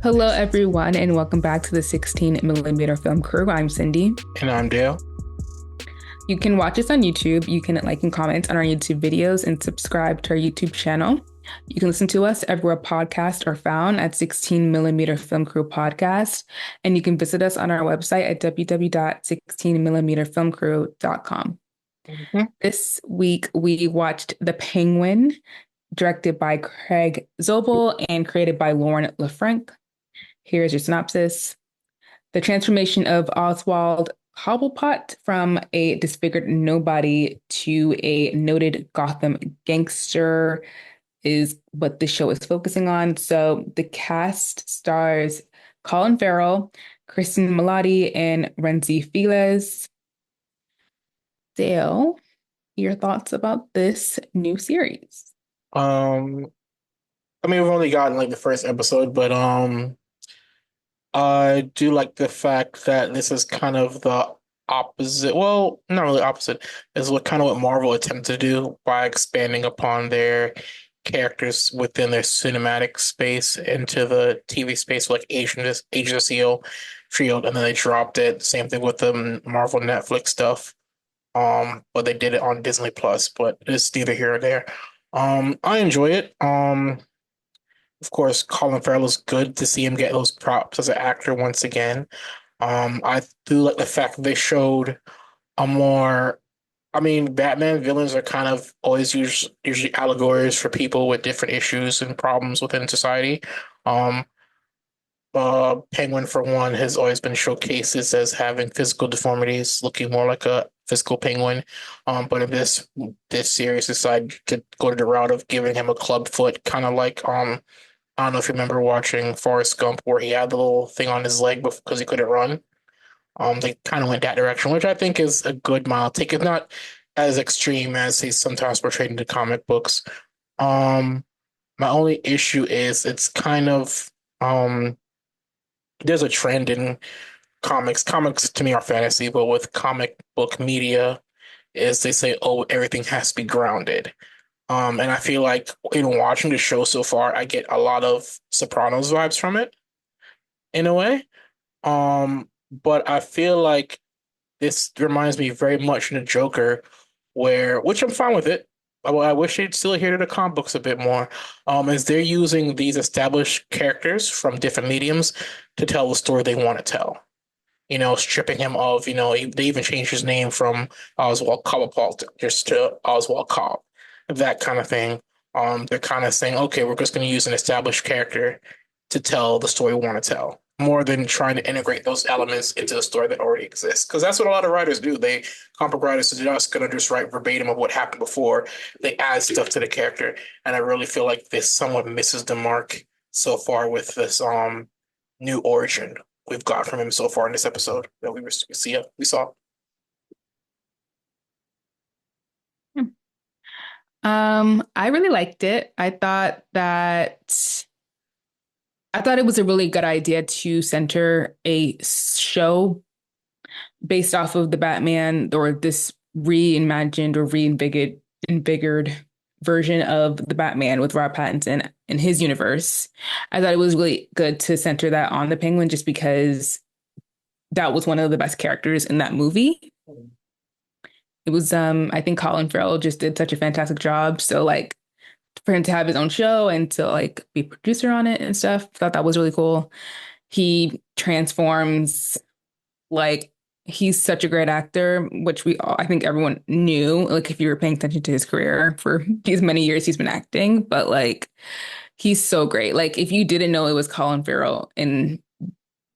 Hello, everyone, and welcome back to the 16 millimeter film crew. I'm Cindy. And I'm Dale. You can watch us on YouTube. You can like and comment on our YouTube videos and subscribe to our YouTube channel. You can listen to us everywhere podcasts are found at 16 millimeter film crew podcast. And you can visit us on our website at www.16millimeterfilmcrew.com. Mhm. This week, we watched The Penguin, directed by Craig Zobel and created by Lauren LaFranc. Here's your synopsis. The transformation of Oswald Cobblepot from a disfigured nobody to a noted Gotham gangster is what the show is focusing on. So the cast stars Colin Farrell, Kristen Milotti, and Renzi Files. Dale, your thoughts about this new series? Um, we've only gotten like the first episode, but I do like the fact that this is kind of the opposite. Well, not really opposite, is what kind of what Marvel attempted to do by expanding upon their characters within their cinematic space into the TV space, like Agents of Shield, and then they dropped it. Same thing with the Marvel Netflix stuff. But they did it on Disney Plus, but it's neither here or there. I enjoy it. Of course, Colin Farrell is good to see him get those props as an actor once again. I do like the fact that they showed a more. Batman villains are kind of always usually allegories for people with different issues and problems within society. Um, Penguin, for one, has always been showcased as having physical deformities, looking more like a physical penguin. But in this series, decided to go to the route of giving him a club foot, kind of like I don't know if you remember watching Forrest Gump, where he had the little thing on his leg because he couldn't run. They kind of went that direction, which I think is a good mild take. It's not as extreme as he's sometimes portrayed in the comic books. Um, my only issue is it's kind of there's a trend in comics. Comics to me are fantasy, but with comic book media, is they say, oh, everything has to be grounded. And I feel like in watching the show so far, I get a lot of Sopranos vibes from it in a way. But I feel like this reminds me very much in the Joker, which I'm fine with it. I wish they'd still adhere to the comic books a bit more. As they're using these established characters from different mediums to tell the story they want to tell. Stripping him of, they even changed his name from Oswald Cobblepot just to Oswald Cobb, that kind of thing. They're kind of saying, okay, we're just going to use an established character to tell the story we want to tell, more than trying to integrate those elements into the story that already exists. Because that's what a lot of writers do. Comic book writers are just going to just write verbatim of what happened before. They add stuff to the character, and I really feel like this somewhat misses the mark so far with this new origin we've got from him so far in this episode that we saw. I really liked it. I thought it was a really good idea to center a show based off of the Batman or this reimagined or reinvigorated version of the Batman with Rob Pattinson in his universe. I thought it was really good to center that on the Penguin just because that was one of the best characters in that movie. It was I think Colin Farrell just did such a fantastic job. So like for him to have his own show and to like be a producer on it and stuff, thought that was really cool. He transforms like he's such a great actor, which I think everyone knew, like if you were paying attention to his career for these many years he's been acting, but like he's so great. Like if you didn't know it was Colin Farrell in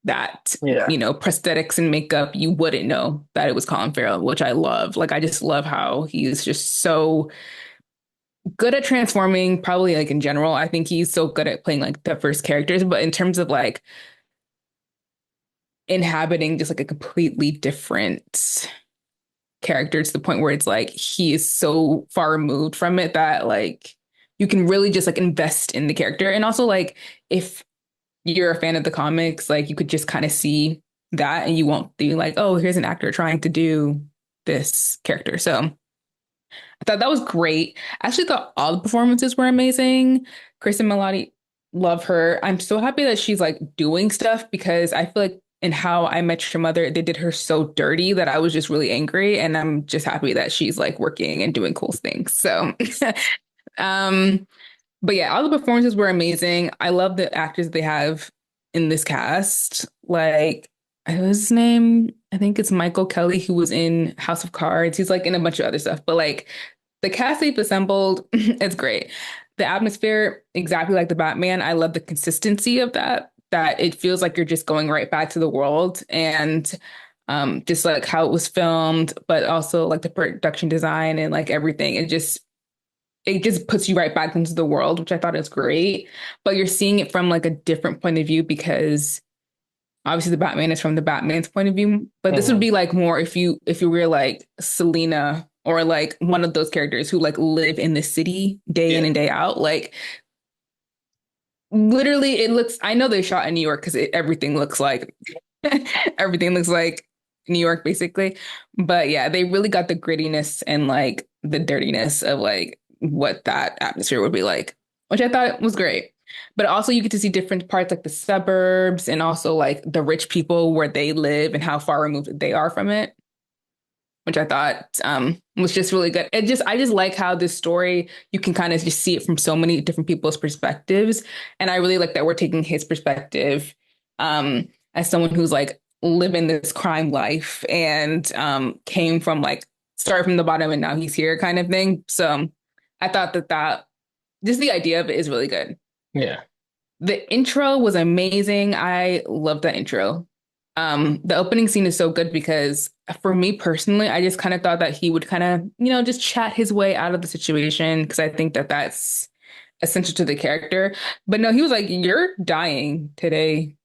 that, Yeah. prosthetics and makeup, you wouldn't know that it was Colin Farrell, which I love. Like I just love how he's just so good at transforming, probably like in general. I think he's so good at playing like the first characters, but in terms of like inhabiting just like a completely different character to the point where it's like he is so far removed from it that like you can really just like invest in the character. And also like if you're a fan of the comics, like you could just kind of see that and you won't be like, oh, here's an actor trying to do this character. So I thought that was great. I actually thought all the performances were amazing. Kristen Milotti. love her. I'm so happy that she's like doing stuff because I feel like in How I Met Your Mother, they did her so dirty that I was just really angry. And I'm just happy that she's like working and doing cool things. So, um, but yeah, all the performances were amazing. I love the actors they have in this cast. Like, what was his name? I think it's Michael Kelly, who was in House of Cards. He's like in a bunch of other stuff, but like the cast they've assembled, it's great. The atmosphere, exactly like the Batman. I love the consistency of that, that it feels like you're just going right back to the world and just like how it was filmed, but also like the production design and like everything. It just puts you right back into the world, which I thought is great. But you're seeing it from like a different point of view because obviously the Batman is from the Batman's point of view. But this would Mhm. be like more if you were like Selena or like one of those characters who like live in the city day in Yeah. and day out. Like literally it looks, I know they shot in New York because everything looks like everything looks like New York basically. But yeah, they really got the grittiness and like the dirtiness of like what that atmosphere would be like, which I thought was great. But also you get to see different parts like the suburbs and also like the rich people where they live and how far removed they are from it, which I thought was just really good. I just like how this story you can kind of just see it from so many different people's perspectives, and I really like that we're taking his perspective as someone who's like living this crime life and came from like started from the bottom and now he's here kind of thing. So I thought that just the idea of it is really good. Yeah. The intro was amazing. I love that intro. The opening scene is so good because for me personally, I just kind of thought that he would kind of, just chat his way out of the situation because I think that that's essential to the character. But no, he was like, "You're dying today."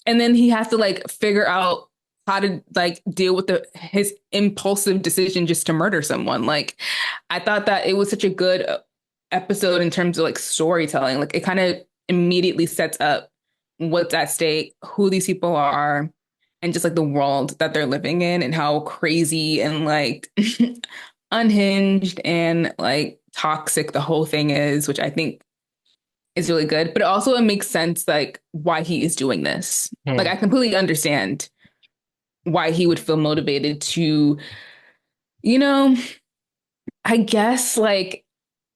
And then he has to like figure out how to like deal with his impulsive decision just to murder someone. Like I thought that it was such a good episode in terms of like storytelling. Like it kind of immediately sets up what's at stake, who these people are, and just like the world that they're living in and how crazy and like unhinged and like toxic the whole thing is, which I think is really good. But also it makes sense like why he is doing this. Like Hmm. I completely understand why he would feel motivated to, you know, I guess like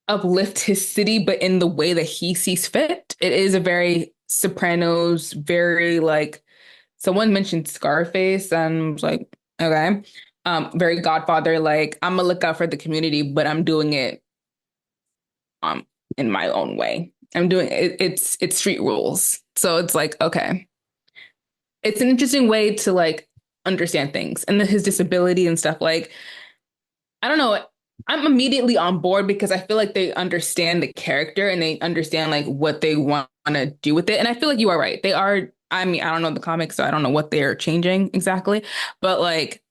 uplift his city, but in the way that he sees fit. It is a very Sopranos, very like someone mentioned Scarface, and I was like, okay. Very Godfather, like I'm gonna look out for the community, but I'm doing it um in my own way. I'm doing it, it's street rules. So it's like, okay. It's an interesting way to like understand things and then his disability and stuff. Like, I don't know. I'm immediately on board because I feel like they understand the character and they understand like what they want to do with it. And I feel like you are right. They are, I mean, I don't know the comics, so I don't know what they're changing exactly, but like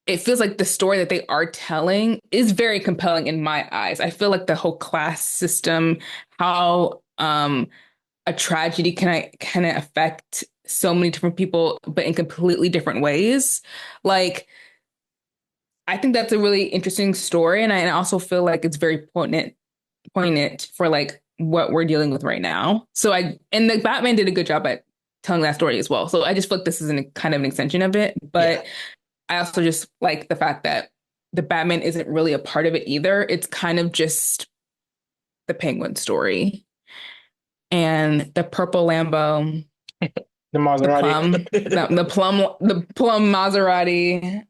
it feels like the story that they are telling is very compelling in my eyes. I feel like the whole class system, how a tragedy can affect so many different people, but in completely different ways. Like I think that's a really interesting story, and I also feel like it's very poignant for like what we're dealing with right now. So the Batman did a good job at telling that story as well. So I just feel like this is kind of an extension of it, Yeah. but I also just like the fact that the Batman isn't really a part of it either. It's kind of just the Penguin story and the purple Lambo, The the Maserati. plum, the plum Maserati.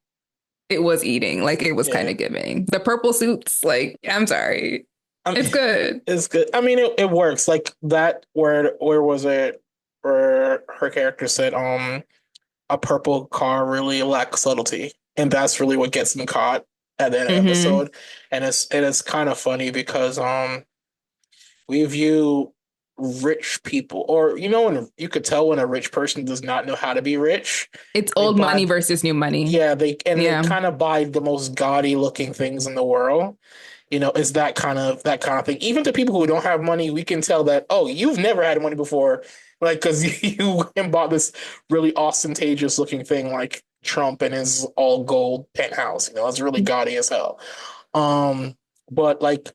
It was eating. Like it was kind Yeah. of giving. The purple suits, like, I'm sorry. I It's mean, good. it's good. I mean, it works. Like that word, where was it? Where her character said, a purple car really lacks subtlety. And that's really what gets him caught at the end of the Hmm. episode. And it is kind of funny because we view rich people, or when you could tell when a rich person does not know how to be rich. It's They old buy money versus new money. Yeah, they Yeah. kind of buy the most gaudy looking things in the world. It's that kind of thing. Even to people who don't have money, we can tell that, oh, you've never had money before, like because you went and bought this really ostentatious looking thing like Trump and his all gold penthouse. It's really gaudy as hell. Um, but like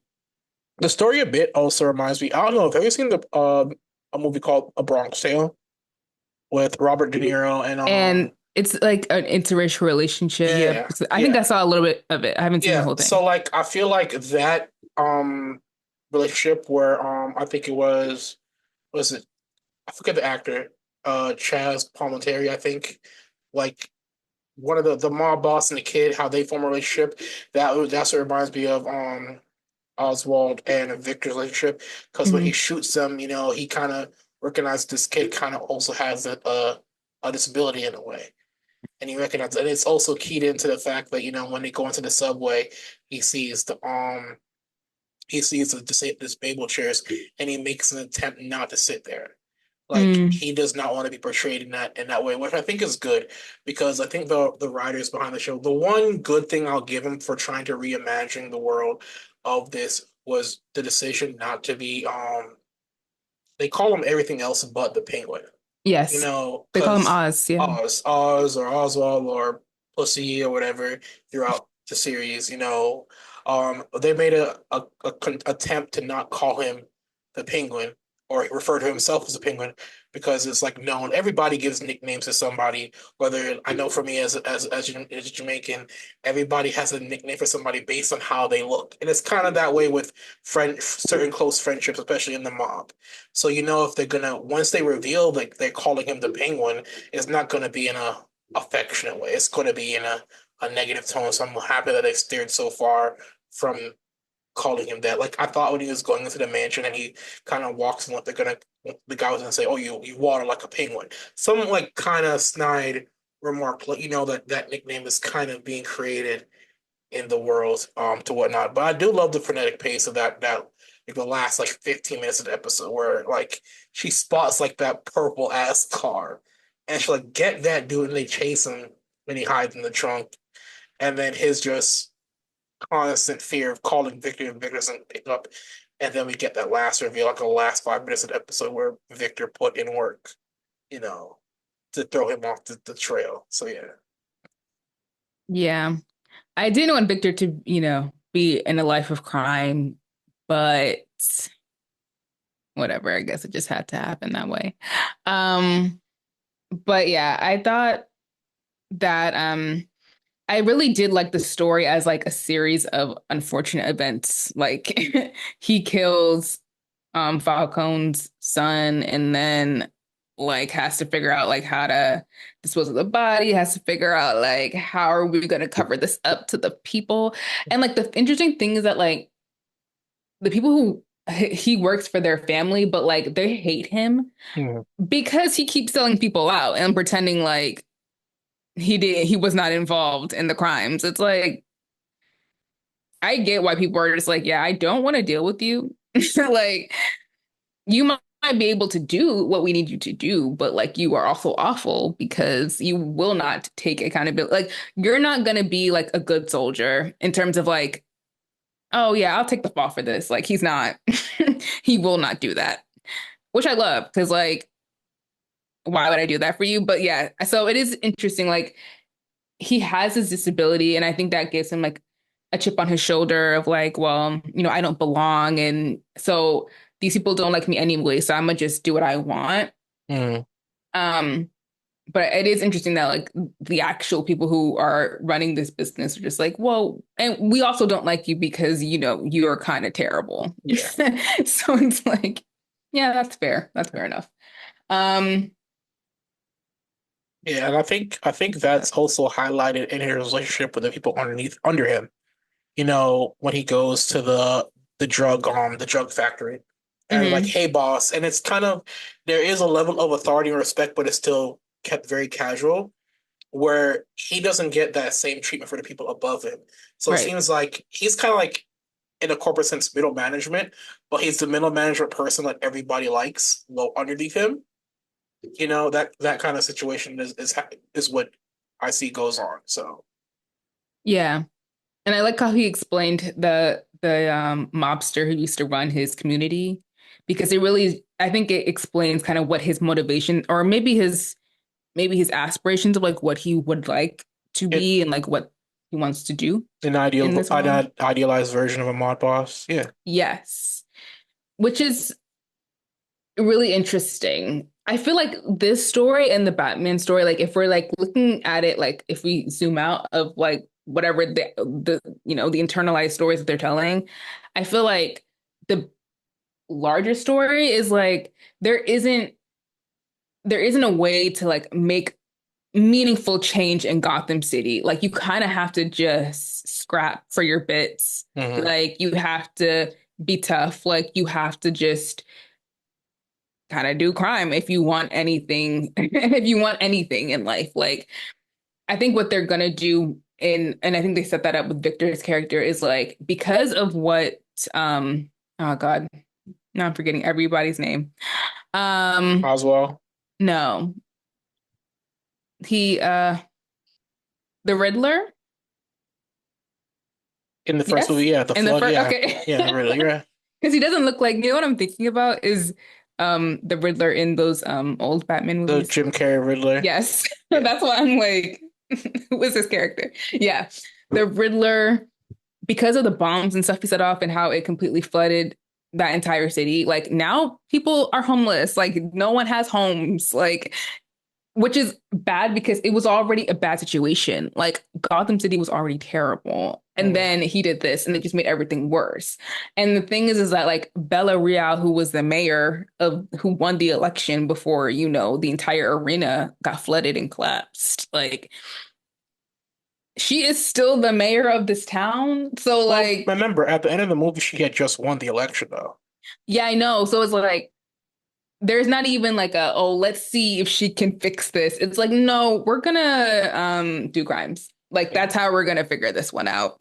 The story a bit also reminds me. I don't know. Have you seen the a movie called A Bronx Tale with Robert De Niro and And it's like an interracial relationship. yeah, So I think yeah, I saw a little bit of it. I haven't seen the yeah. whole So thing. like I feel like that relationship where I think it was it I forget the actor Chaz Palminteri, I think, like one of the mob boss and the kid, how they form a relationship. That's what reminds me of Oswald and Victor's relationship, because when he Hmm. shoots them, he kind of recognizes this kid kind of also has a disability in a way, and he recognizes, and it's also keyed into the fact that when they go into the subway, he sees the disabled chairs, and he makes an attempt not to sit there. Like Mm. he does not want to be portrayed in that way, which I think is good because I think the writers behind the show, the one good thing I'll give him for trying to reimagine the world of this was the decision not to be they call him everything else but the Penguin. Yes. They call him Because Oz. Yeah. Oz or Oswald or Pussy or whatever throughout the series, they made a attempt to not call him the Penguin or refer to himself as a Penguin because it's like known. Everybody gives nicknames to somebody. Whether I know for me as a Jamaican, everybody has a nickname for somebody based on how they look, and it's kind of that way with certain close friendships, especially in the mob. So if they're gonna once they reveal like they're calling him the Penguin, it's not gonna be in a affectionate way. It's gonna be in a negative tone. So I'm happy that they steered so far from calling him that. Like I thought when he was going into the mansion and he kind of walks in, what the guy was gonna say, "Oh, you water like a penguin." Some like kind of snide remark, like that nickname is kind of being created in the world to whatnot. But I do love the frenetic pace of that like the last like 15 minutes of the episode where like she spots like that purple ass car and she's like, get that dude, and they chase him and he hides in the trunk. And then his just constant fear of calling Victor and Victor doesn't pick up. And then we get that last reveal, like the last 5 minutes of the episode where Victor put in work, you know, to throw him off the trail. So yeah. Yeah. I didn't want Victor to, be in a life of crime, but whatever. I guess it just had to happen that way. Um, but yeah, I thought that I really did like the story as like a series of unfortunate events. Like he kills Falcone's son and then like has to figure out like how to dispose of the body, has to figure out like how are we going to cover this up to the people. And like the interesting thing is that like the people who he works for their family, but like they hate him Hmm. because he keeps selling people out and pretending like he was not involved in the crimes. It's like I get why people are just like, yeah, I don't want to deal with you. Like you might be able to do what we need you to do, but like you are also awful because you will not take accountability. Like you're not gonna be like a good soldier in terms of like, oh yeah, I'll take the fall for this. Like he's not, he will not do that, which I love because like, why would I do that for you? But yeah, so it is interesting. Like he has his disability, and I think that gives him like a chip on his shoulder of like, well, I don't belong, and so these people don't like me anyway, so I'm gonna just do what I want. Hmm. Um, but it is interesting that like the actual people who are running this business are just like, well, and we also don't like you because you are kind of terrible. Yeah. So it's like, yeah, that's fair. That's fair enough. Um, Yeah, and I think that's also highlighted in his relationship with the people under him. When he goes to the drug factory and like, mhm. hey boss, and it's kind of there is a level of authority and respect, but it's still kept very casual, where he doesn't get that same treatment for the people above him. So it Right. seems like he's kind of like in a corporate sense middle management, but he's the middle management person that everybody likes low underneath him. That kind of situation is what I see goes on. So Yeah. And I like how he explained the mobster who used to run his community because it really I think it explains kind of what his motivation or maybe his aspirations of like what he would like to it be and like what he wants to do in this world. An idealized version of a mod boss. Yeah. Yes, which is really interesting. I feel like this story and the Batman story, like if we're like looking at it, like if we zoom out of like whatever the the internalized stories that they're telling, I feel like the larger story is like there isn't a way to like make meaningful change in Gotham City. Like you kind of have to just scrap for your bits. Hmm. Like you have to be tough. Like you have to just kind of do crime if you want anything, if you want anything in life. Like I think what they're gonna do and I think they set that up with Victor's character is like because of what oh God, now I'm forgetting everybody's name. Um Oswald no. He the Riddler? in the first Yes? movie, yeah, the In the flood, first yeah, okay. yeah, really, yeah. Because he doesn't look like, you know what I'm thinking about is the Riddler in those old Batman The movies. Jim Carrey Riddler. Yes. Yeah. That's why I'm like, who is this character? Yeah. The Riddler, because of the bombs and stuff he set off and how it completely flooded that entire city, like now people are homeless. Like no one has homes. Like which is bad because it was already a bad situation. Like Gotham City was already terrible. And Mm. then he did this and it just made everything worse. And the thing is that like Bella Real, who was the mayor of who won the election before, the entire arena got flooded and collapsed. Like she is still the mayor of this town. So Well, like, remember, at the end of the movie, she had just won the election, though. yeah, I know. So it's like there's not even like a, oh, let's see if she can fix this. It's like, no, we're gonna do crimes. Like Yeah. that's how we're gonna figure this one out.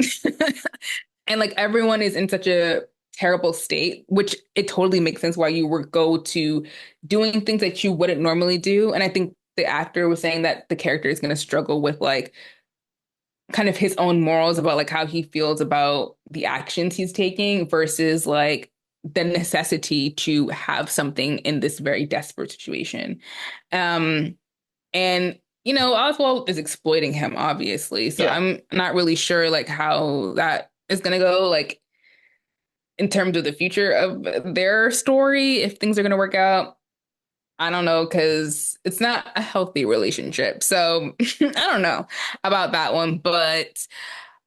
And like everyone is in such a terrible state, which it totally makes sense why you would go to doing things that you wouldn't normally do. And I think the actor was saying that the character is gonna struggle with like kind of his own morals about like how he feels about the actions he's taking versus like the necessity to have something in this very desperate situation. Um, and Oswald is exploiting him, obviously. So Yeah. I'm not really sure like how that is gonna go, like in terms of the future of their story, if things are gonna work out. I don't know, because it's not a healthy relationship. So I don't know about that one, but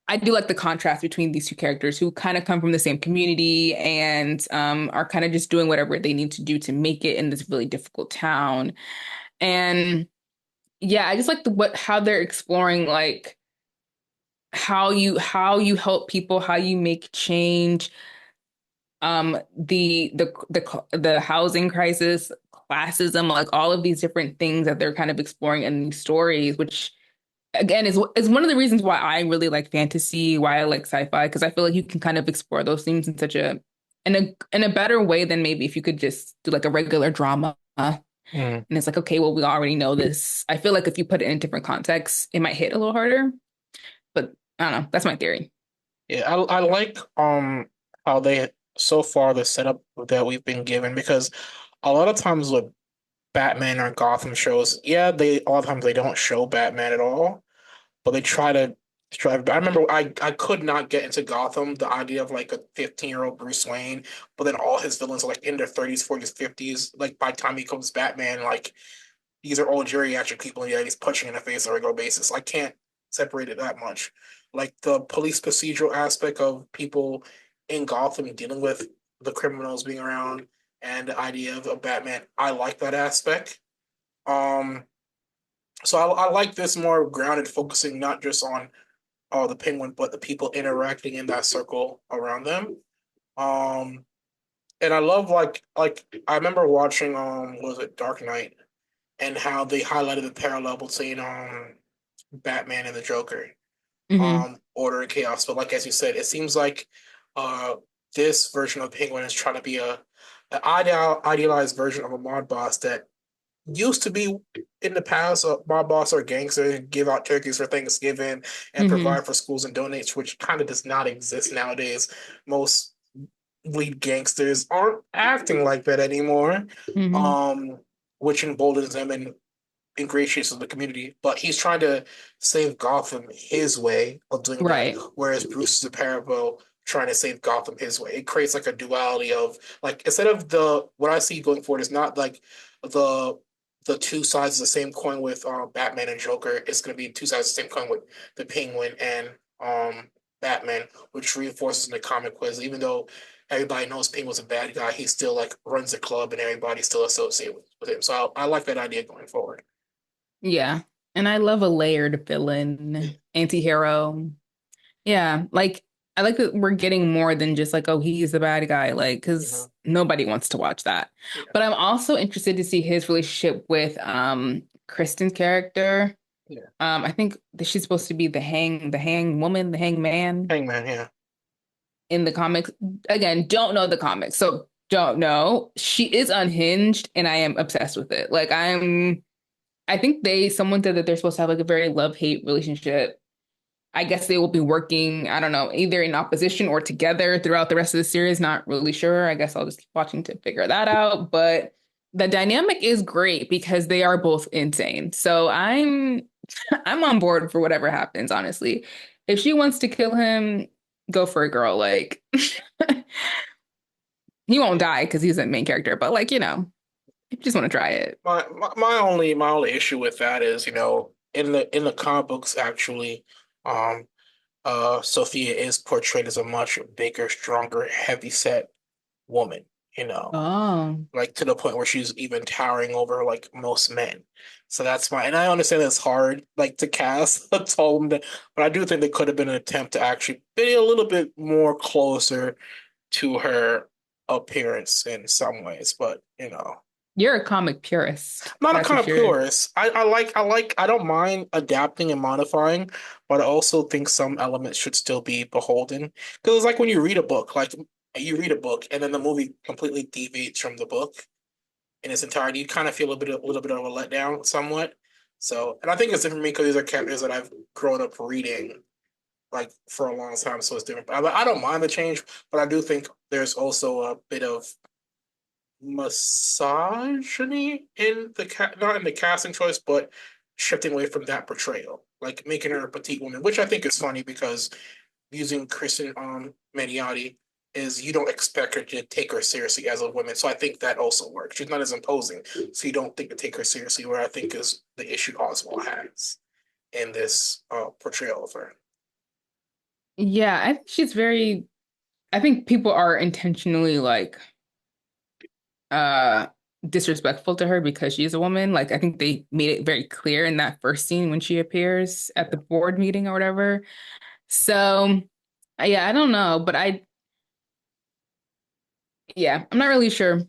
I do like the contrast between these two characters who kind of come from the same community and are kind of just doing whatever they need to do to make it in this really difficult town. And yeah, I just like how they're exploring like how you help people, how you make change, the housing crisis, classism, like all of these different things that they're kind of exploring in these stories, which again is one of the reasons why I really like fantasy, why I like sci-fi, because I feel like you can kind of explore those themes in such a better way than maybe if you could just do like a regular drama. Mm. And it's like, okay, well, we already know this. I feel like if you put it in different contexts, it might hit a little harder. But I don't know. That's my theory. Yeah, I like how they so far the setup that we've been given because a lot of times with Batman or Gotham shows, yeah, they a lot of times they don't show Batman at all, but they try to strive. I remember I could not get into Gotham, the idea of like a 15-year-old Bruce Wayne, but then all his villains are like in their 30s, 40s, 50s. Like by the time he comes Batman, like these are all geriatric people, and yeah, he's punching in the face on a regular basis. I can't separate it that much. Like the police procedural aspect of people in Gotham dealing with the criminals being around and the idea of a Batman, I like that aspect. Um, so I like this more grounded, focusing not just on the Penguin, but the people interacting in that circle around them. Um, and I love like I remember watching was it Dark Knight and how they highlighted the parallel between Batman and the Joker, Hmm. Order and Chaos. But like as you said, it seems like uh this version of Penguin is trying to be an idealized version of a mod boss that used to be in the past. Mob boss or gangster give out turkeys for Thanksgiving and Hmm. provide for schools and donates, which kind of does not exist nowadays. Most lead gangsters aren't acting like that anymore, Hmm. um, which emboldens them and ingratiates with the community, but he's trying to save Gotham his way of doing that, Right. whereas Bruce is a parallel trying to save Gotham his way. It creates like a duality of like instead of the what I see going forward is not like the the two sides of the same coin with Batman and Joker. It's going to be two sides of the same coin with the Penguin and Batman, which reinforces in the comic quiz. Even though everybody knows Penguin's a bad guy, he still like runs the club and everybody still associates with him. So I like that idea going forward. Yeah. And I love a layered Yeah. villain, anti-hero. Yeah, like I like that we're getting more than just like, oh, he's the bad guy, like, Mhm. because nobody wants to watch that. Yeah. But I'm also interested to see his relationship with Kristen's character. Yeah. I think that she's supposed to be the hang woman, the hang man Hangman, yeah. in the comics. Again, don't know the comics, so don't know. She is unhinged, and I am obsessed with it. I think someone said that they're supposed to have like a very love-hate relationship. I guess they will be working, I don't know, either in opposition or together throughout the rest of the series. Not really sure. I guess I'll just keep watching to figure that out. But the dynamic is great because they are both insane. So I'm on board for whatever happens, honestly. If she wants to kill him, go for it, girl. Like he won't Yeah. die because he's the main character, but like, if you just want to try it. My only issue with that is, in the comic books actually, um Sophia is portrayed as a much bigger, stronger, heavy set woman, you know. Oh, Like to the point where she's even towering over like most men. So that's my, and I understand it's hard like to cast a tall woman, but I do think there could have been an attempt to actually be a little bit more closer to her appearance in some ways. But you're a comic purist. I'm not a That's kind what of you're. purist. I don't mind adapting and modifying, but I also think some elements should still be beholden. Because it's like when you read a book, like you read a book and then the movie completely deviates from the book in its entirety, you kind of feel a little bit of a letdown somewhat. So, and I think it's different for me because these are characters that I've grown up reading like for a long time, so it's different. I don't mind the change, but I do think there's also a bit of misogyny in not in the casting choice, but shifting away from that portrayal, like making her a petite woman, which I think is funny because using Kristen Mediati is you don't expect her to take her seriously as a woman. So I think that also works. She's not as imposing, so you don't think to take her seriously. Where I think is the issue Oswald has in this portrayal of her. Yeah, I think she's very. I think people are intentionally like uh disrespectful to her because she's a woman. Like I think they made it very clear in that first scene when she appears at the board meeting or whatever. So yeah, I don't know, but I'm not really sure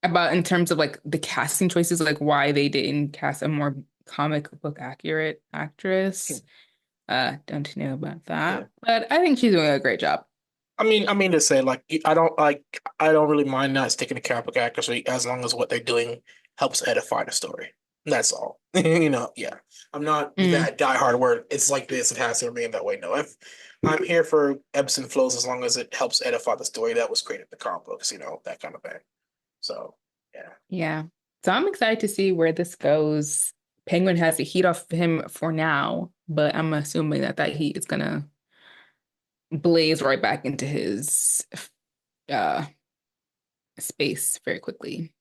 about in terms of like the casting choices, like why they didn't cast a more comic book accurate actress. Don't know about Yeah. that, but I think she's doing a great job. I mean to say like I don't really mind not sticking to comic book actors as long as what they're doing helps edify the story. That's all. Yeah. I'm not Mm, that diehard where it's like this, it has to remain that way. No, if I'm here for ebbs and flows as long as it helps edify the story that was created in the comic books, that kind of thing. So yeah. yeah. So I'm excited to see where this goes. Penguin has the heat off him for now, but I'm assuming that heat is gonna blaze right back into his uh space very quickly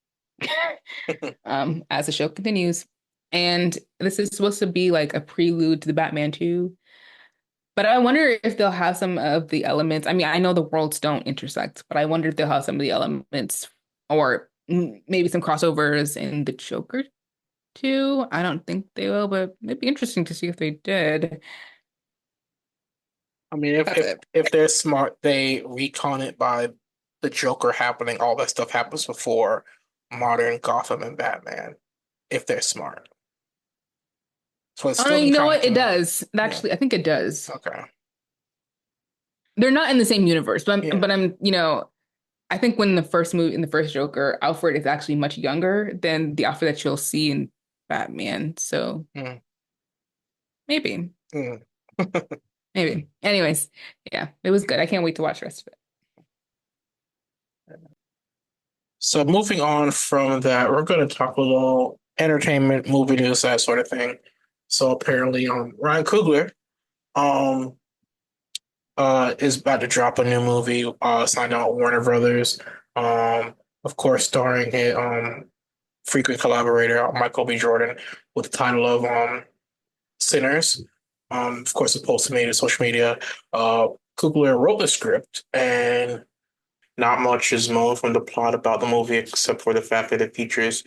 as the show continues. And this is supposed to be like a prelude to the Batman 2. But I wonder if they'll have some of the elements. I mean, I know the worlds don't intersect, but I wonder if they'll have some of the elements or maybe some crossovers in the Joker too. I don't think they will, but it'd be interesting to see if they did. I mean, if That's if it. if they're smart, they recon it by the Joker happening. All that stuff happens before modern Gotham and Batman. If they're smart, so it's Oh, still you can know kind of what? It come out. does. Yeah. Actually, I think it does. Okay. They're not in the same universe, Yeah. I think when the first movie in the first Joker, Alfred is actually much younger than the Alfred that you'll see in Batman. So Mm, maybe, mm. maybe. Anyways, yeah, it was good. I can't wait to watch the rest of it. So moving on from that, we're going to talk a little. entertainment, movie news, that sort of thing. So apparently, Ryan Coogler, um, is about to drop a new movie, signed out with Warner Brothers. Um, of course, starring his frequent collaborator Michael B. Jordan, with the title of Sinners. Of course, it posted made it social media. Uh, Coogler wrote the script, and not much is known from the plot about the movie except for the fact that it features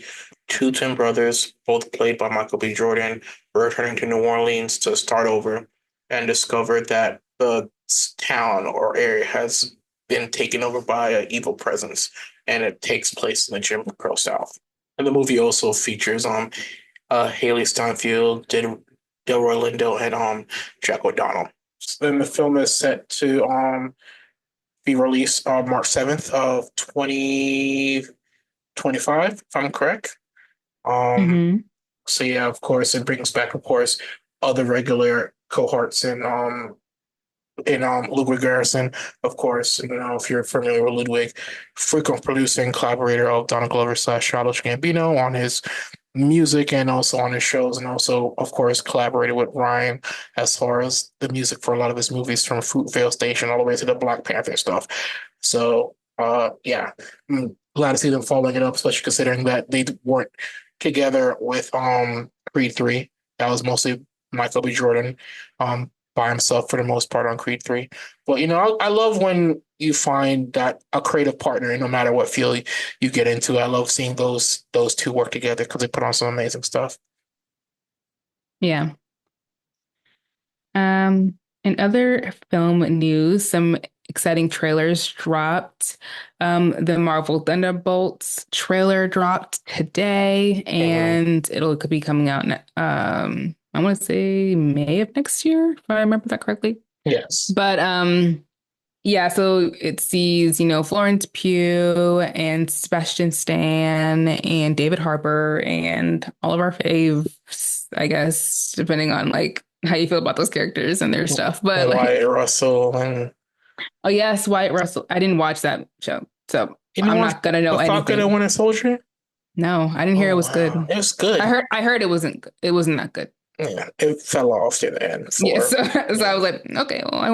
two twin brothers, both played by Michael B. Jordan, returning to New Orleans to start over and discover that the town or area has been taken over by an evil presence, and it takes place in the Jim Crow South. And the movie also features Haley Steinfeld, Delroy Lindo, and Jack O'Donnell. Then the film is set to be released on March 7th of 2025, if I'm correct. Um, Hmm. so yeah, of course, it brings back, of course, other regular cohorts in Ludwig Garrison, of course. You know, if you're familiar with Ludwig, frequent producing collaborator of Donald Glover slash Childish Gambino on his music and also on his shows, and also, of course, collaborated with Ryan as far as the music for a lot of his movies from Fruitvale Station all the way to the Black Panther stuff. So, yeah, I'm glad to see them following it up, especially considering that they weren't together with Creed 3. That was mostly Michael B. Jordan by himself for the most part on Creed 3. But you know, I love when you find that a creative partner, no matter what field you get into. I love seeing those two work together because they put on some amazing stuff. Yeah. In other film news, some exciting trailers dropped. The Marvel Thunderbolts trailer dropped today, Mhm. and it'll could be coming out I want to say May of next year, if I remember that correctly. Yes. But yeah, so it sees, Florence Pugh and Sebastian Stan and David Harbour and all of our faves, I guess, depending on like how you feel about those characters and their stuff. But Wyatt like, Russell and oh yes, Wyatt Russell. I didn't watch that show, so you know I'm what? not gonna know The Falcon and anything. Winter Soldier. No, I didn't hear it Oh was wow, good. it was good. I heard it wasn't that good. Yeah, it fell off to the end Yes, for so I yeah. was like, okay, well, I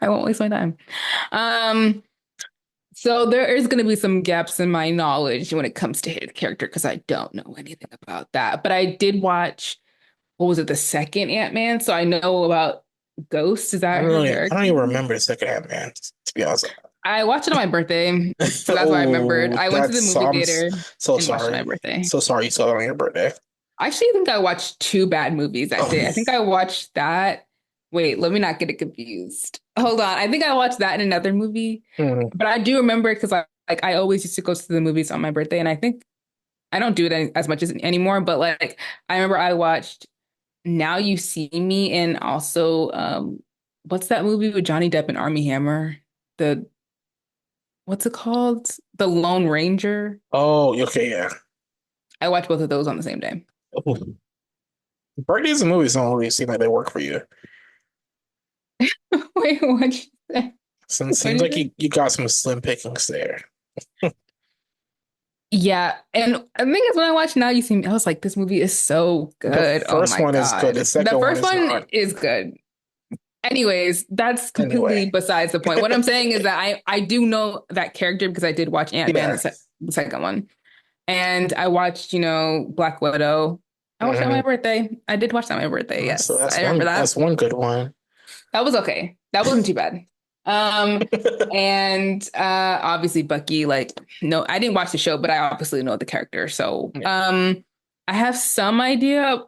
won't waste my time. Um, So there is going to be some gaps in my knowledge when it comes to his character because I don't know anything about that. But I did watch, what was it, the second Ant-Man? So I know about Ghost. Is that her I don't character? even remember the second half, man. To be honest. I watched it on my birthday. So that's why I remembered. Oh, I went to the movie theater so and watched it on my sorry. birthday. So sorry you saw it on your birthday. I actually think I watched two bad movies that day. I think I watched that. Wait, let me not get it confused. Hold on. I think I watched that in another movie, Hmm. but I do remember because I always used to go to the movies on my birthday, and I think I don't do it as much as anymore, but like I remember I watched Now You See Me and also what's that movie with Johnny Depp and Armie Hammer? The what's it called? The Lone Ranger. Oh, okay, yeah. I watched both of those on the same day. Oh. Birthdays and movies don't really seem like they work for you. Wait, what you say? So it What seems you like say? you got some slim pickings there. Yeah, and the thing is, when I watched Now You See Me, I was like, this movie is so The good. Oh first my one is good. The God. The second one first is one not. is good. Anyways, that's completely Anyway. besides the point. What I'm saying is that I do know that character because I did watch Ant-Man, Yeah. the second one. And I watched, Black Widow. I watched that on my Hmm. birthday. I did watch that on my birthday. So Yes, I remember that's that. one good one. That was okay. That wasn't too bad. Um, and obviously Bucky, like, no, I didn't watch the show, but I obviously know the character. So Yeah. I have some idea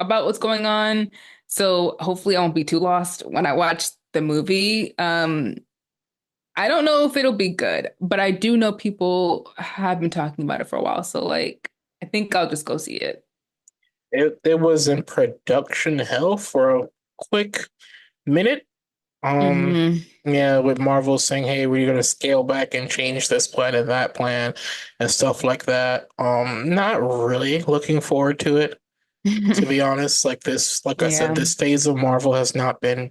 about what's going on. So hopefully I won't be too lost when I watch the movie. I don't know if it'll be good, but I do know people have been talking about it for a while. So like I think I'll just go see it. It was in production hell for a quick minute. Um, Hmm. yeah, with Marvel saying, "Hey, we're gonna scale back and change this plan and that plan and stuff like that." Not really looking forward to it, to be honest. Like I said, Yeah. this phase of Marvel has not been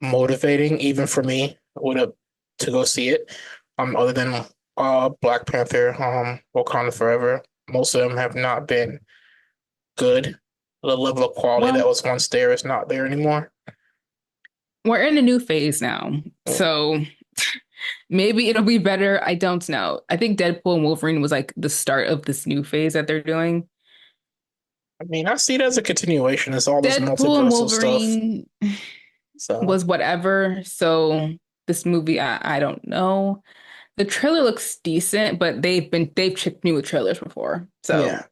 motivating, even for me, would have to go see it. Other than Black Panther, Wakanda Forever, most of them have not been good. The level of quality that Well, was once there is not there anymore. we're in a new phase now. So maybe it'll be better. I don't know. I think Deadpool and Wolverine was like the start of this new phase that they're doing. I mean, I see it as a continuation. It's all this Deadpool and multiversal stuff. Wolverine So was whatever. So this movie, I don't know. The trailer looks decent, but they've tricked me with trailers before. So yeah,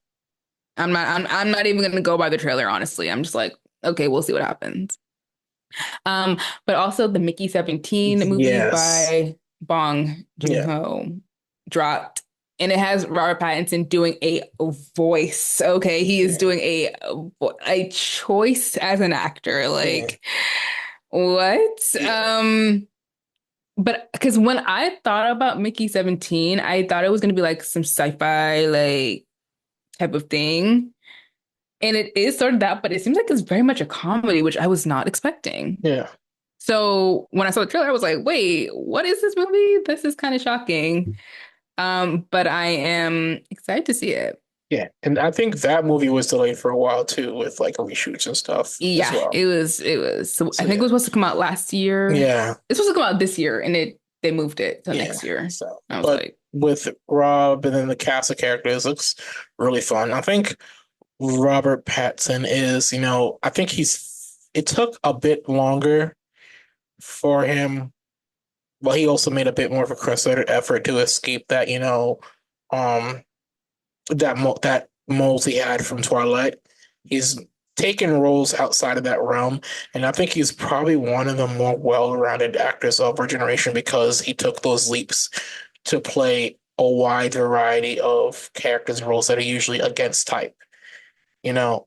I'm not even gonna go by the trailer, honestly. I'm just like, okay, we'll see what happens. Um, but also the Mickey 17 movie yes, by Bong yeah, Joon-ho dropped. And it has Robert Pattinson doing a voice. Okay, he is yeah, doing a choice as an actor. yeah, Like, what? yeah, But because when I thought about Mickey 17, I thought it was gonna be like some sci-fi like type of thing. And it is sort of that, but it seems like it's very much a comedy, which I was not expecting. yeah. So when I saw the trailer, I was like, wait, what is this movie? This is kind of shocking. But I am excited to see it. Yeah, and I think that movie was delayed for a while too, with like reshoots and stuff as Yeah, well. it was. So So I think it yeah, was supposed to come out last year. yeah, It's supposed to come out this year, and they moved it to yeah. next year. So, I was but like, with Rob and then the cast of characters looks really fun. I think Robert Pattinson is, I think it took a bit longer for him. Well, he also made a bit more of a concerted effort to escape that, um, that mold he had from Twilight. He's taken roles outside of that realm, and I think he's probably one of the more well-rounded actors of our generation because he took those leaps to play a wide variety of characters and roles that are usually against type.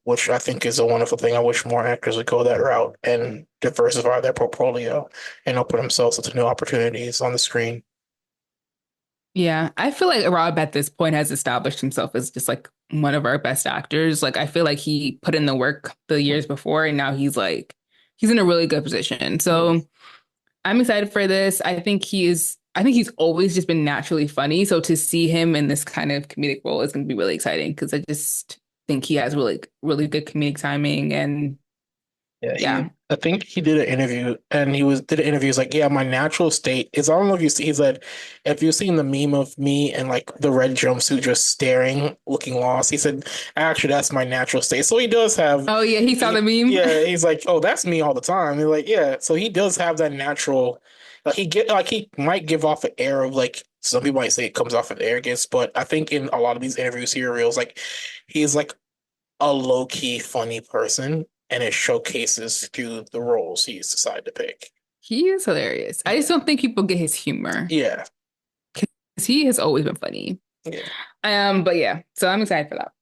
Which I think is a wonderful thing. I wish more actors would go that route and diversify their portfolio and open themselves to new opportunities on the screen. yeah, I feel like Rob at this point has established himself as just like one of our best actors. Like I feel like he put in the work the years before, and now he's in a really good position. Yeah. So I'm excited for this. I think he's always just been naturally funny. So to see him in this kind of comedic role is going to be really exciting because I just think he has really, really good comedic timing. And Yeah, yeah. I think he did an interview and did an interview. He's like, yeah, my natural state is, I don't know if you see, he said, if you've seen the meme of me and like the red jumpsuit just staring, looking lost, he said, actually, that's my natural state. So he does have, Oh yeah, he saw the meme. yeah, he's like, oh, that's me all the time. He's like, yeah, so he does have that natural, he might give off an air of like, some people might say it comes off of arrogance, but I think in a lot of these interviews he reveals like, he's like a low key funny person, and it showcases through the roles he's decided to pick. He is hilarious. I just Yeah, don't think people get his humor yeah, because he has always been funny. yeah. But yeah, so I'm excited for that.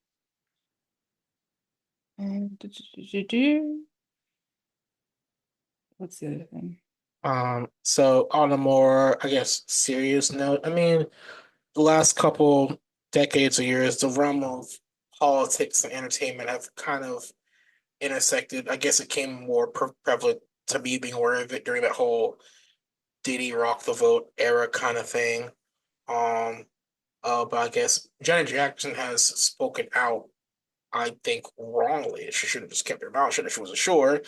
What's the other thing? So on a more, I guess, serious note, I mean, the last couple decades or years, the realm of politics and entertainment have kind of intersected. I guess it came more prevalent to me being aware of it during that whole Diddy rock the vote era kind of thing. Um, but I guess Janet Jackson has spoken out, I think wrongly. She should have just kept her mouth shut if she wasn't sure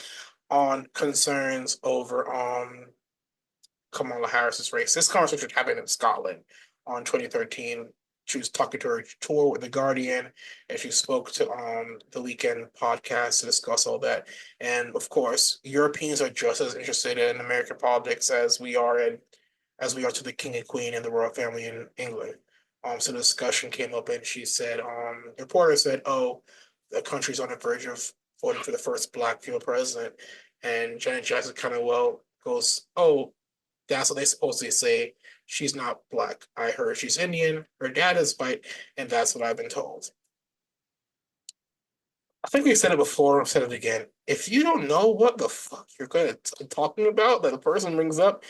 on concerns over Kamala Harris's race. This conversation happened in Scotland on 2013. She was talking to her tour with The Guardian, and she spoke to the Weekend podcast to discuss all that. And of course, Europeans are just as interested in American politics as we are to the king and queen and the royal family in England. So the discussion came up, and she said, the reporter said, "Oh, the country's on the verge of voting for the first black female president," and Janet Jackson kind of goes, "Oh, that's what they supposedly say. She's not black. I heard she's Indian. Her dad is white, and that's what I've been told." I think we've said it before. I've said it again. If you don't know what the fuck you're talking about that a person brings up,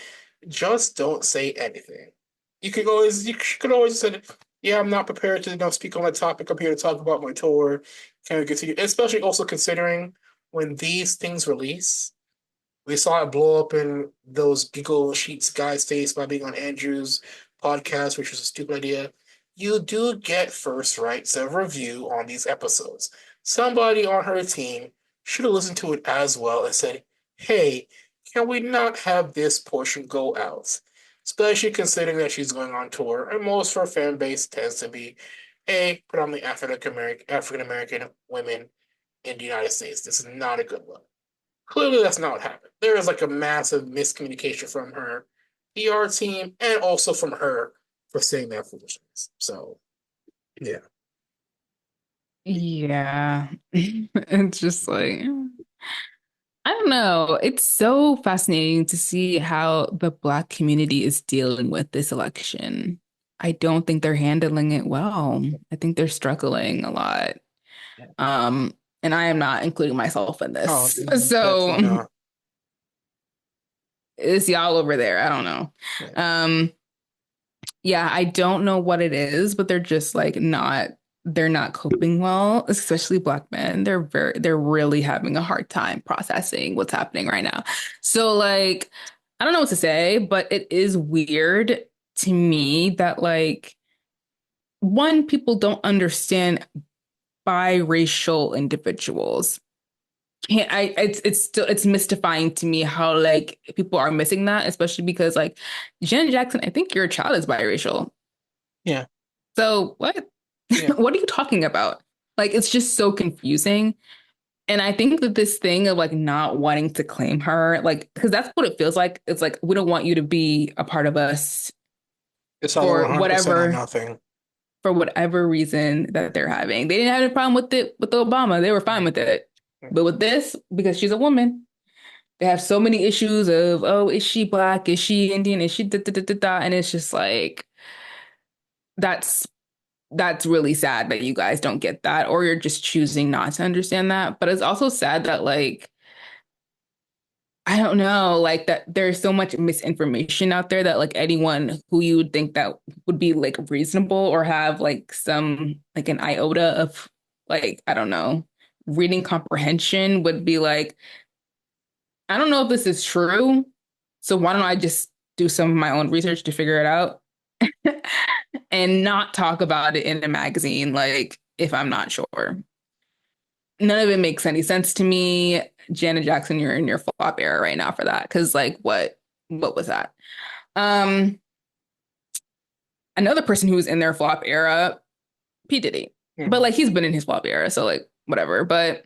just don't say anything. You could always say, "Yeah, I'm not prepared to speak on that topic. I'm here to talk about my tour." Can we continue? Especially also considering when these things release. We saw it blow up in those Giggle Sheets guy's face by being on Andrew's podcast, which was a stupid idea. You do get first rights of review on these episodes. somebody on her team should have listened to it as well and said, hey, can we not have this portion go out? Especially considering that she's going on tour, and most of her fan base tends to be predominantly African American women in the United States. This is not a good look. Clearly, that's not what happened. There is like a massive miscommunication from her PR team and also from her for saying that foolishness. So, yeah. Yeah. It's just like, I don't know. It's so fascinating to see how the Black community is dealing with this election. I don't think they're handling it well. I think they're struggling a lot. Um, and I am not including myself in Oh, this. definitely So not. it's y'all over there. I don't know. Yeah. Um, yeah, I don't know what it is, but they're just like not they're not coping well, especially Black men. They're really having a hard time processing what's happening right now. So like I don't know what to say, but it is weird to me that like one, people don't understand biracial individuals. Can't I it's still it's mystifying to me how like people are missing that, especially because like Janet Jackson, I think your child is biracial. Yeah. So what? Yeah. What are you talking about? Like it's just so confusing. And I think that this thing of like not wanting to claim her, like, because that's what it feels like. It's like we don't want you to be a part of us It's either for 100% or whatever nothing. for whatever reason that they're having. They didn't have a problem with it with Obama. They were fine with it. But with this, because she's a woman, they have so many issues of, oh, is she black? Is she Indian? Is she da da da da da? And it's just like that's that's really sad that you guys don't get that, or you're just choosing not to understand that. But it's also sad that like I don't know, like that there's so much misinformation out there that like anyone who you would think that would be like reasonable or have like some like an iota of like, I don't know, reading comprehension would be like, I don't know if this is true. So why don't I just do some of my own research to figure it out and not talk about it in a magazine, like if I'm not sure. None of it makes any sense to me. Janet Jackson, you're in your flop era right now for that. Cause like what was that? Um, another person who was in their flop era, P. Diddy. But Mhm. like he's been in his flop era, so like whatever. But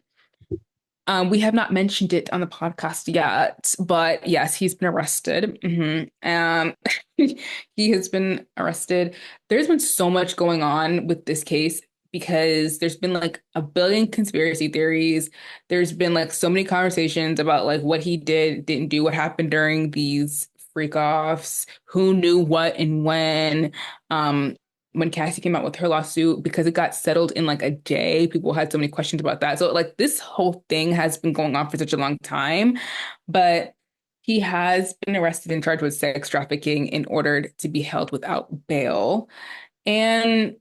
we have not mentioned it on the podcast yet, but yes, he's been arrested. He has been arrested. There's been so much going on with this case because there's been like a billion conspiracy theories. There's been like so many conversations about like what he did, didn't do, what happened during these freak offs, who knew what and when. Um, when Cassie came out with her lawsuit because it got settled in like a day. People had so many questions about that. So like this whole thing has been going on for such a long time, but he has been arrested and charged with sex trafficking and ordered to be held without bail. And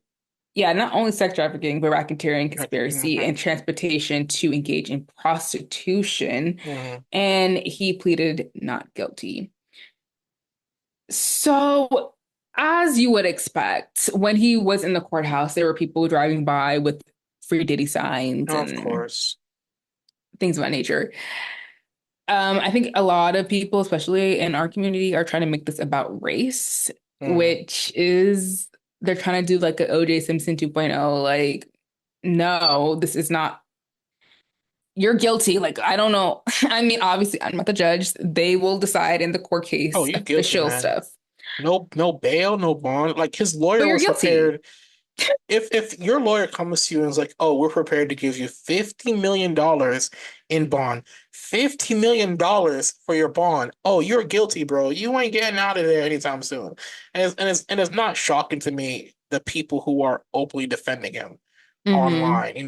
yeah, not only sex trafficking, but racketeering, conspiracy, and Mhm. transportation to engage in prostitution. Mhm. And he pleaded not guilty. So, as you would expect, when he was in the courthouse, there were people driving by with free Diddy signs Of and course. things of that nature. I think a lot of people, especially in our community, are trying to make this about race, Mhm. which is they're trying to do like an OJ Simpson 2.0. Like, no, this is not. You're guilty. Like, I don't know. I mean, obviously, I'm not the judge. They will decide in the court Oh, case you guilty, official man. stuff. No bail, no bond. Like his But lawyer you're was guilty. prepared. If your lawyer comes to you and is like, "Oh, we're prepared to give you $50 million in bond, $50 million for your bond," oh, you're guilty, bro. You ain't getting out of there anytime soon. And it's not shocking to me the people who are openly defending him Hmm. online.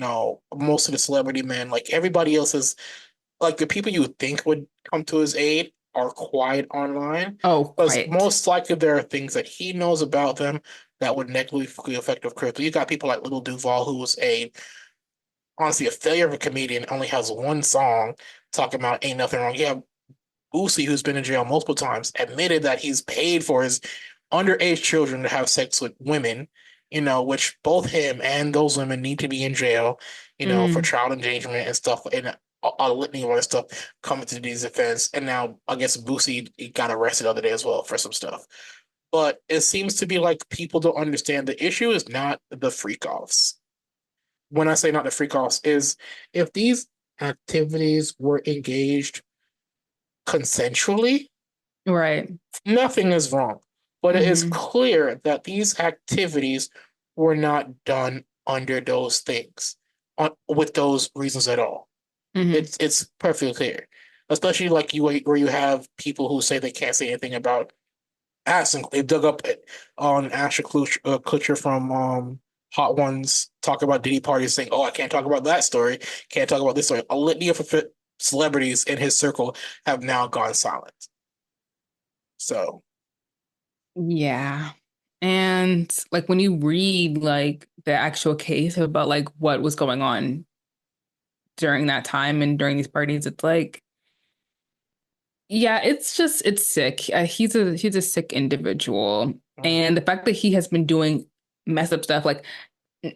Most of the celebrity men, like everybody else is like the people you would think would come to his aid are quiet online. Oh, Because quiet. most likely there are things that he knows about them that would negatively affect the crypto. You got people like Little Duval, who was honestly a failure of a comedian, only has one song talking about ain't nothing wrong. Yeah, Boosie, who's been in jail multiple times, admitted that he's paid for his underage children to have sex with women, which both him and those women need to be in jail. for Mm, child endangerment and stuff, and a litany of other stuff coming to these events. And now I guess Boosie he got arrested the other day as well for some stuff. But it seems to be like people don't understand the issue is not the freak offs. When I say not the freak offs, is if these activities were engaged consensually, right. nothing is wrong. But it is Hmm. clear that these activities were not done under those things, with those reasons at all. Hmm. It's perfectly clear, especially like you where you have people who say they can't say anything about ass, and they dug up on Asher Kutcher from Hot Ones talk about Diddy parties, saying, "Oh, I can't talk about that story, can't talk about this story." A litany of celebrities in his circle have now gone silent. So Yeah. And like when you read like the actual case about like what was going on during that time and during these parties, it's like, yeah, it's sick. He's a sick individual. mhm. And the fact that he has been doing messed up stuff, like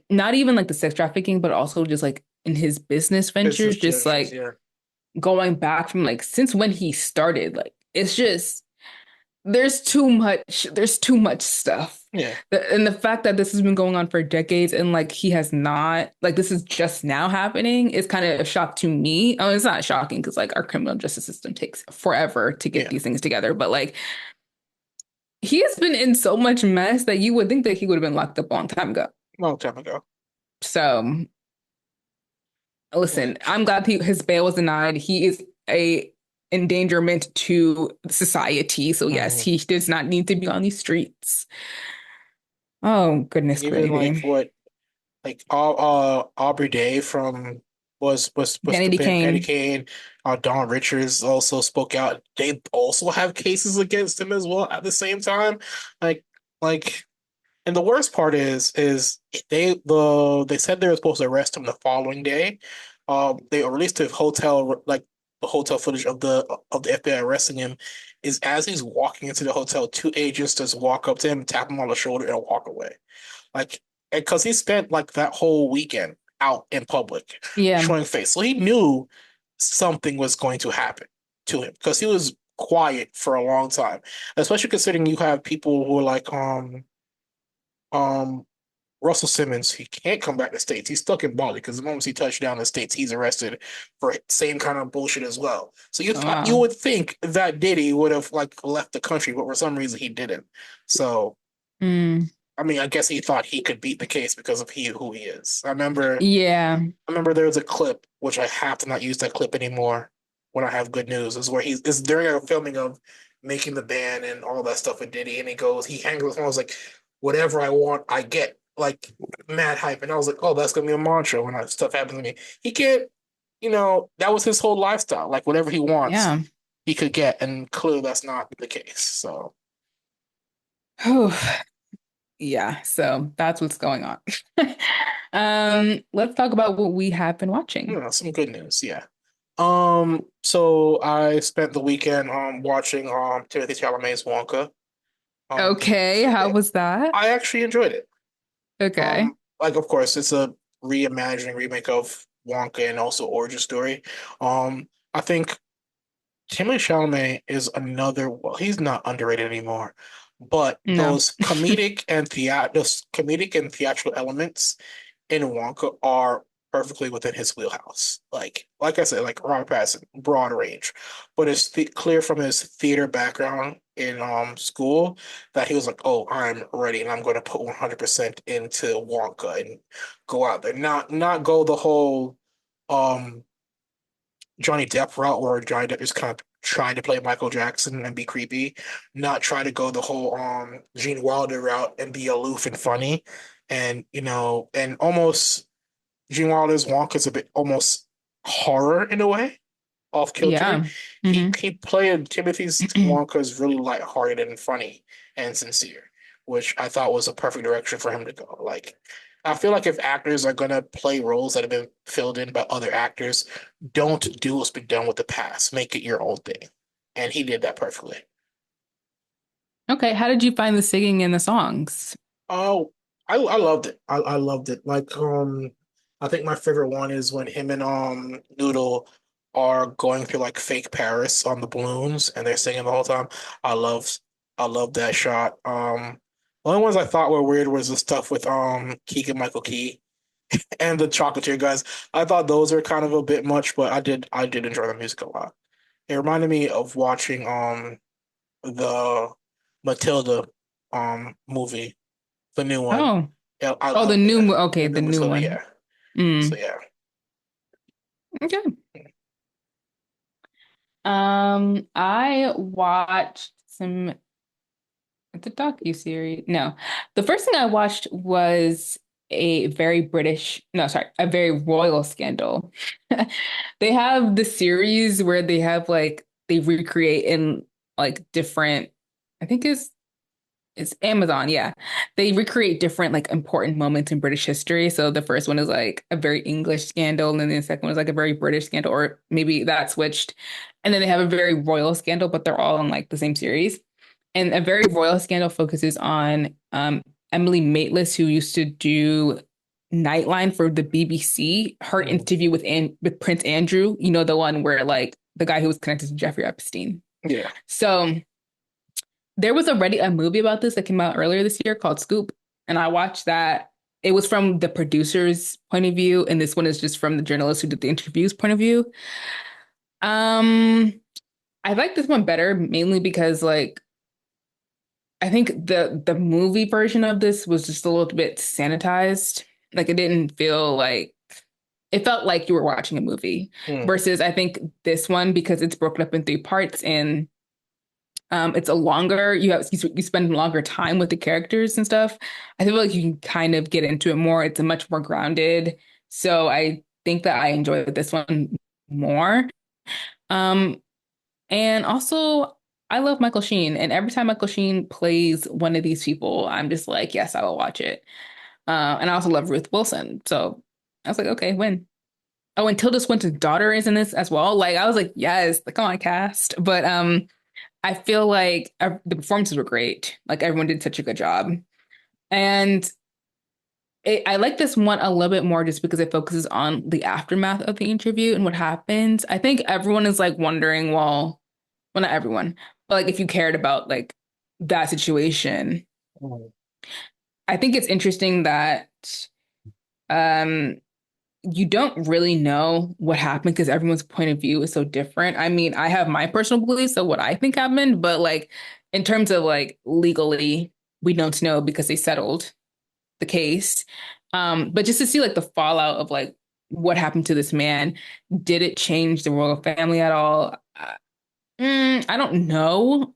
not even like the sex trafficking, but also just like in his business Business ventures, just judges, like yeah, going back from like since when he started, like it's just there's too much stuff. yeah, And the fact that this has been going on for decades and like he has not, like this is just now happening is kind of a shock to me. Oh, it's not shocking because like our criminal justice system takes forever to get yeah, these things together, but like he has been in so much mess that you would think that he would have been locked up a long time ago. long time ago. So listen, Like I'm glad his bail was denied. He is a endangerment to society. So yes, mhm. he does not need to be on these streets. Oh, goodness Even like gravy. what like Aubrey Day from was Danny defending Eddie Kane. Kane. Don Richards also spoke out. They also have cases against him as well at the same time. Like like and the worst part is they said they were supposed to arrest him the following day. They released the hotel like the hotel footage of the FBI arresting him is as he's walking into the hotel, two agents just walk up to him, tap him on the shoulder, and walk away. Like, because he spent like that whole weekend out in public Yeah. showing face. So he knew something was going to happen to him because he was quiet for a long time, especially considering you have people who are like, um, Russell Simmons, he can't come back to the States. He's stuck in Bali because the moment he touched down in the States, he's arrested for same kind of bullshit as well. So Oh, you wow. would think that Diddy would have like left the country, but for some reason he didn't. So Mm. I mean, I guess he thought he could beat the case because of who he is. Yeah. I remember there was a clip which I have to not use that clip anymore when I have good news. Is where he's is during a filming of making the band and all that stuff with Diddy, and he hangs with him. I was like, whatever I want, I get. Like mad hype, and I was like, oh, that's gonna be a mantra when that stuff happens to me. He can't, that was his whole lifestyle. Like whatever he wants, Yeah. he could get, and clearly that's not the case. So Whew. Yeah. So that's what's going on. Let's talk about what we have been watching. some good news, yeah. So I spent the weekend watching Timothy Chalamet's Wonka. Okay. How was that? I actually enjoyed it. Okay. Like of course it's a reimagining remake of Wonka and also origin story. I think Timothée Chalamet is another. Well, he's not underrated anymore, but No. those comedic and theatrical elements in Wonka are perfectly within his wheelhouse. Like I said, like Robert Pattinson, broad range, but it's clear from his theater background in school that he was like, "Oh, I'm ready, and I'm going to put 100% into Wonka and go out there, not go the whole um Johnny Depp route where Johnny Depp is kind of trying to play Michael Jackson and be creepy, not try to go the whole Gene Wilder route and be aloof and funny, and and almost Gene Wilder's Wonka is a bit almost horror in a way, off kilter. Yeah. He Hmm. he played Timothy's Wonka is really lighthearted and funny and sincere, which I thought was a perfect direction for him to go. Like, I feel like if actors are gonna play roles that have been filled in by other actors, don't do what's been done with the past. Make it your own thing, and he did that perfectly. Okay. How did you find the singing and the songs? Oh, I loved it. I loved it. Like I think my favorite one is when him and Noodle are going through like fake Paris on the balloons and they're singing the whole time. I love I love that shot. The only ones I thought were weird was the stuff with Keegan Michael Key and the Chocolatier guys. I thought those were kind of a bit much, but I did enjoy the music a lot. It reminded me of watching the Matilda movie, the new one. Oh, Yeah, oh, I yeah, okay, the the new new Matilda, one. yeah. So Mm, yeah. okay. I watched some the docu-series. No, the first thing I watched was a very British, no, sorry, a very royal scandal. They have the series where they have like they recreate in like different, I think it's Amazon, yeah. They recreate different like important moments in British history. So the first one is like a very English scandal, and then the second one is like a very British scandal, or maybe that switched. And then they have a very royal scandal, but they're all in like the same series. And a very royal scandal focuses on Emily Maitlis, who used to do Nightline for the BBC. Her Mm. interview with Prince Andrew, you know, the one where like the guy who was connected to Jeffrey Epstein. Yeah. So there was already a movie about this that came out earlier this year called Scoop, and I watched that. It was from the producer's point of view, and this one is just from the journalist who did the interview's point of view. Um, I like this one better mainly because like I think the movie version of this was just a little bit sanitized. Like it didn't feel like it felt like you were watching a movie Mm. versus I think this one because it's broken up in three parts and it's a longer you spend longer time with the characters and stuff. I feel like you can kind of get into it more. It's a much more grounded. So I think that I enjoyed this one more. Um, and also I love Michael Sheen, and every time Michael Sheen plays one of these people, I'm just like, yes, I will watch it. And I also love Ruth Wilson. So I was like, okay, when? Oh, and Tilda Swinton's daughter is in this as well. Like I was like, yes, like come on, cast. But I feel like the performances were great. Like everyone did such a good job. And I like this one a little bit more just because it focuses on the aftermath of the interview and what happens. I think everyone is like wondering, well, not everyone, but like if you cared about like that situation, Mm. I think it's interesting that um you don't really know what happened because everyone's point of view is so different. I mean, I have my personal beliefs of what I think happened, but like in terms of like legally, we don't know because they settled the case. But just to see like the fallout of like what happened to this man, did it change the royal family at all? I don't know.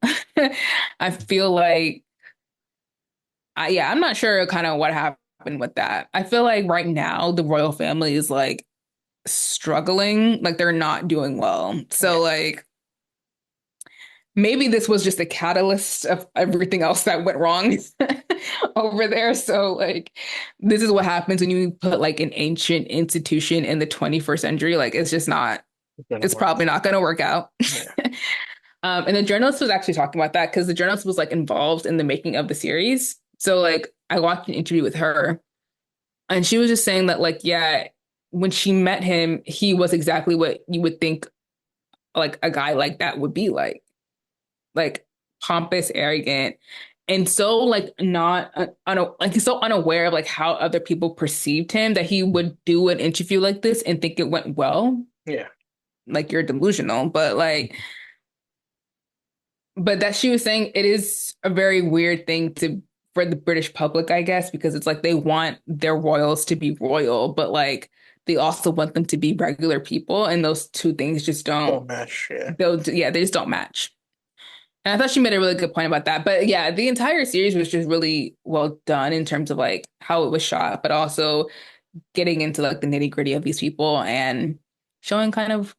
I feel like yeah, I'm not sure kind of what happened with that. I feel like right now the royal family is like struggling, like they're not doing well. So Yeah. like maybe this was just a catalyst of everything else that went wrong over there. So like this is what happens when you put like an ancient institution in the 21st century. Like it's just not, It's gonna it's work. probably not going to work out. Yeah. And the journalist was actually talking about that because the journalist was like involved in the making of the series. So like I watched an interview with her and she was just saying that like, yeah, when she met him, he was exactly what you would think like a guy like that would be like pompous, arrogant, and so like not like he's so unaware of like how other people perceived him that he would do an interview like this and think it went well. Yeah. Like you're delusional, but that she was saying it is a very weird thing to for the British public, I guess, because it's like they want their royals to be royal, but like they also want them to be regular people, and those two things just Don't match. Yeah. yeah, they just don't match. And I thought she made a really good point about that. But yeah, the entire series was just really well done in terms of like how it was shot, but also getting into like the nitty gritty of these people and showing kind of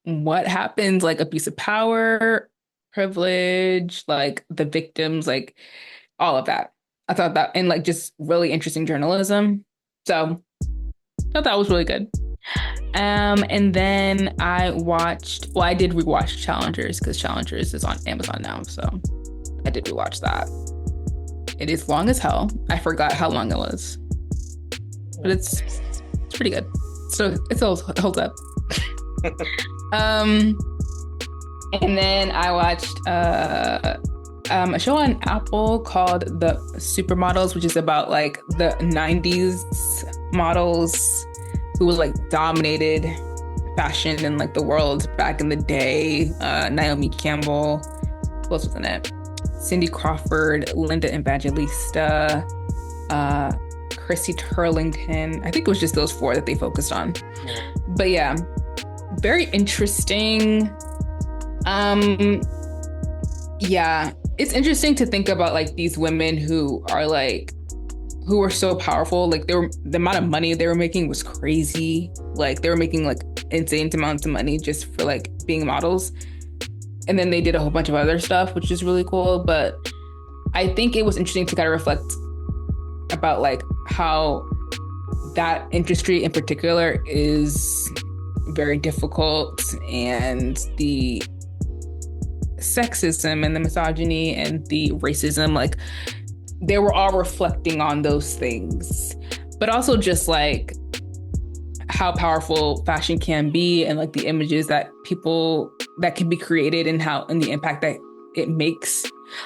what happens, like abuse of power, privilege, like the victims, like all of that. I thought that and like just really interesting journalism. So I thought that was really good. And then I did rewatch Challengers because Challengers is on Amazon now. So I did rewatch that. It is long as hell. I forgot how long it was, but it's It's pretty good. So it holds up. Um, and then I watched a show on Apple called The Supermodels, which is about like the 90s models who was like dominated fashion in like the world back in the day. Naomi Campbell, who else was in it? Cindy Crawford, Linda Evangelista, Chrissy Turlington. I think it was just those four that they focused on. But yeah, very interesting. Yeah, it's interesting to think about like these women who were so powerful. Like the amount of money they were making was crazy. Like they were making like insane amounts of money just for like being models. And then they did a whole bunch of other stuff, which is really cool. But I think it was interesting to kind of reflect about like how that industry in particular is very difficult, and the sexism and the misogyny and the racism, like they were all reflecting on those things, but also just like how powerful fashion can be, and like the images that can be created, and the impact that it makes.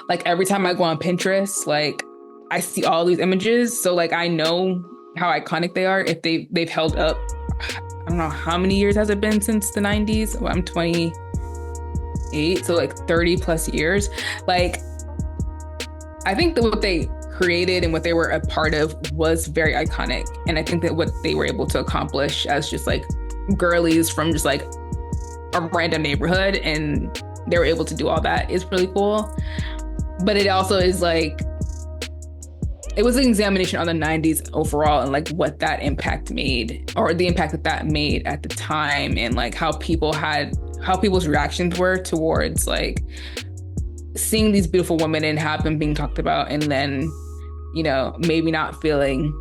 Like every time I go on Pinterest, like I see all these images, so like I know how iconic they are if they've held up. I don't know how many years has it been since the 90s. Well, I'm 28, so like 30 plus years. Like I think that what they created and what they were a part of was very iconic. And I think that what they were able to accomplish as just like girlies from just like a random neighborhood, and they were able to do all that, is really cool. But it also is like, it was an examination on the 90s overall, and like what that impact made, or the impact that made at the time, and like how people's reactions were towards like seeing these beautiful women and have them being talked about, and then, you know, maybe not feeling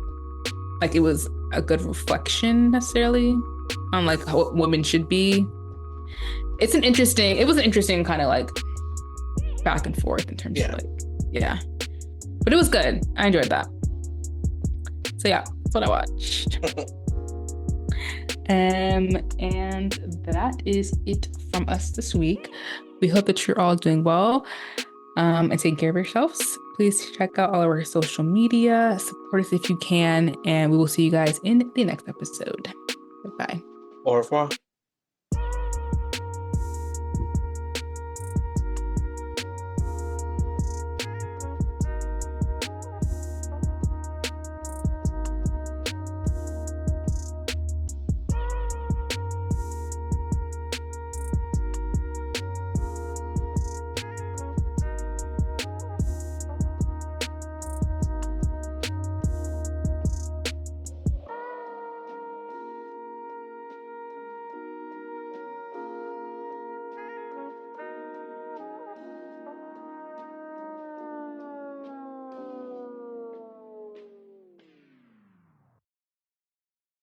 like it was a good reflection necessarily on like what women should be. It was an interesting kind of like back and forth in terms of like, yeah. But it was good. I enjoyed that. So yeah, that's what I watched. And that is it from us this week. We hope that you're all doing well, and taking care of yourselves. Please check out all of our social media, support us if you can, and we will see you guys in the next episode. Goodbye. Au revoir.